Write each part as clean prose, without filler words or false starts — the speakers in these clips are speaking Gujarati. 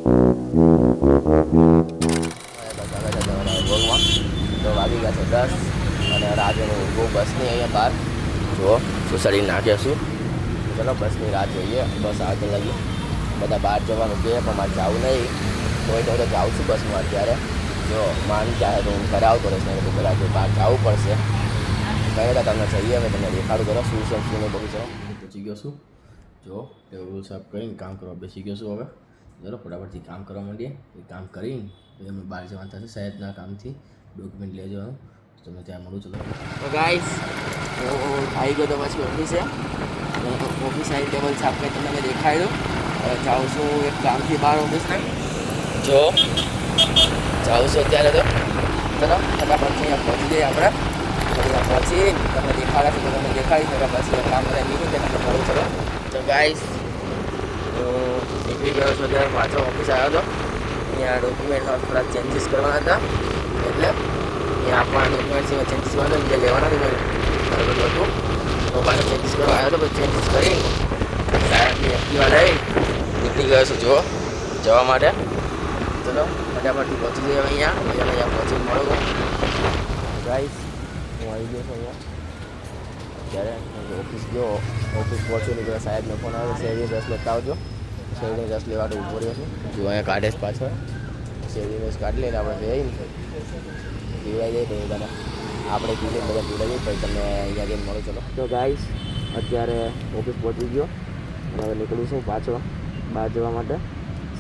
તો વાગી ગયા છે 10 અને આજે બહુ બસની અહીંયા બહાર જો સુસાડી નાખ્યા છું. ચલો બસની રાહ જોઈએ. બસ આગળ લાગી બધા બહાર જવાનું કહે પણ મારે જવું નહીં. કોઈ તો જાઉં છું બસમાં અત્યારે. જો માન ચાહે તો હું ઘરે આવતો રહીશ ને તો પહેલાં જો બહાર જવું પડશે. ગયા તમને જઈએ હવે તમને દેખાડું કરો શું છે શું નહીં બધું. ચલો પહોંચી ગયો છું. જો ટેબલ સાફ કરીને કામ કરવા બેસી ગયો છું. હવે ચલો ફટાફટથી કામ કરવા માંડીએ. એ કામ કરીને પછી અમે બહાર જવાનું થશે સાહેબના કામથી ડોક્યુમેન્ટ લઈ જવાનું. તમને ત્યાં મળું. ચલો તો ગાઈસ હું આવી ગયો તો પછી ઓફિસે. ઓફિસ આવી ટેબલ સાફ કરી તમને મેં દેખાડ્યું. હવે જાઉં છું એક કામથી બહાર ઓફિસને. જો જાઉં છું અત્યારે તો. ચલો ફટાફટ અહીંયા પહોંચી જઈએ આપણે. અહીંયા પહોંચી તમને દેખાડાશે તો તમને દેખાડી શકે પછી કામ બધા નીકળ્યું કે તમને મળું. ચલો તો ગાઈસ નીકળી ગયો છું ત્યારે પાછો ઓફિસ આવ્યો હતો. અહીંયા ડોક્યુમેન્ટમાં થોડા ચેન્જીસ કરવાના હતા એટલે અહીંયા આપણા ડોક્યુમેન્ટ્સમાં ચેન્જીસ કરવાના બીજા લેવાના બરાબર હતું. તો પાછો ચેન્જીસ કરવા આવ્યો હતો પછી ચેન્જીસ કરી સાહેબની એક્ટિવા લઈ નીકળી ગયો છું જો જવા માટે. ચલો ફટાફટથી પહોંચી જઈએ અહીંયા પહોંચી મળું. ગાઈસ હું આવી ગયો છું અહીંયા અત્યારે ઓફિસ ગયો. ઓફિસ પહોંચ્યો નહીં સાહેબનો ફોન આવ્યો શેરડી રસ લેતા આવજો. શેરડી રસ લેવા તો ઊભો રહ્યો છું. જો અહીંયા કાઢે જ પાછળ શેરડી રસ કાઢી લઈને આપણે જઈને પીવડાવી દઈએ તો બધાને આપણે પીને બધા પીવડાવી પછી તમને અહીંયા જઈને મળો. ચલો તો ગાઈસ અત્યારે ઓફિસ પહોંચી ગયો અને હવે નીકળું છું પાછો બહાર જવા માટે.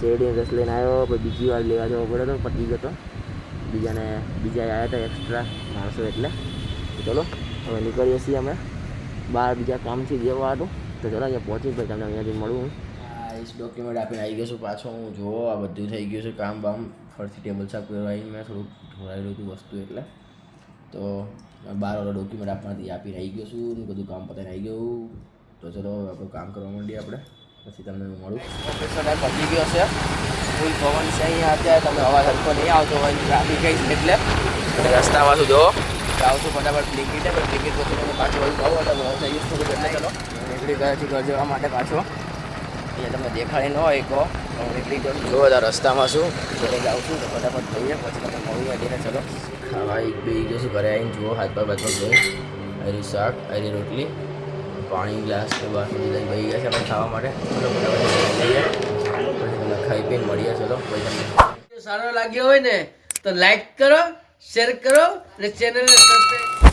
શેરડી રસ લઈને આવ્યો પછી બીજી વાર લેવા જવો પડ્યો હતો પતી ગયો હતો. બીજા આવ્યા હતા એક્સ્ટ્રા માણસો એટલે. ચલો હવે નીકળીએ છીએ અમે બહાર બીજા કામથી જવા હતું. તો ચલો અહીંયા પહોંચી પછી તમને અહીંયાથી મળું. ડોક્યુમેન્ટ આપીને આવી ગયો છું પાછો હું. જો આ બધું થઈ ગયું છે કામ બામ ફરીથી ટેબલ સાફ કરવા આવીને મેં થોડુંક ઢોળાયેલું હતું વસ્તુ એટલે. તો બાર વાળો ડોક્યુમેન્ટ આપણાથી આપીને આવી ગયો છું ને બધું કામ પતાવીને આવી ગયું. તો ચલો આપણું કામ કરવા માંડીએ આપણે પછી તમને મળું. ઓફિસનો ટાઈમ પતી ગયો છે. ફૂલ પવન છે અહીંયા અત્યારે તમે અવાજ હલકો નહીં આવતો હોય ટ્રાફિક ગઈ છે એટલે રસ્તામાં શું જો જાઉં છું ફટાફટ બ્લિંકિટ બ્લિંકિટ પછી તમે પાછું બધું કહું એટલે થઈ ગયું છું એટલે ચલો નીકળી ગયા છે ઘર જવા માટે પાછો. અહીંયા તમને દેખાડી ન હોય કહો હું નીકળી ગયો છું. જો બધા રસ્તામાં છું ઘરે જાઉં છું તો ફટાફટ જઈએ પછી તમે મળીએ એટલે ચલો ખાવા બે ગયો છું. ઘરે આવીને જુઓ હાથ પર બાજુ જોઈ આરી શાક આરી રોટલી પાણી ગ્લાસ કે બાસું લઈને બેસી ગયા છે આપણે ખાવા માટે. ચલો ફટાફટ લઈએ પછી તમે ખાઈ પીને મળીએ. ચલો પછી તમને સારો લાગ્યો હોય ને તો લાઈક કરો, શેર કરો અને ચેનલને સબસ્ક્રાઈબ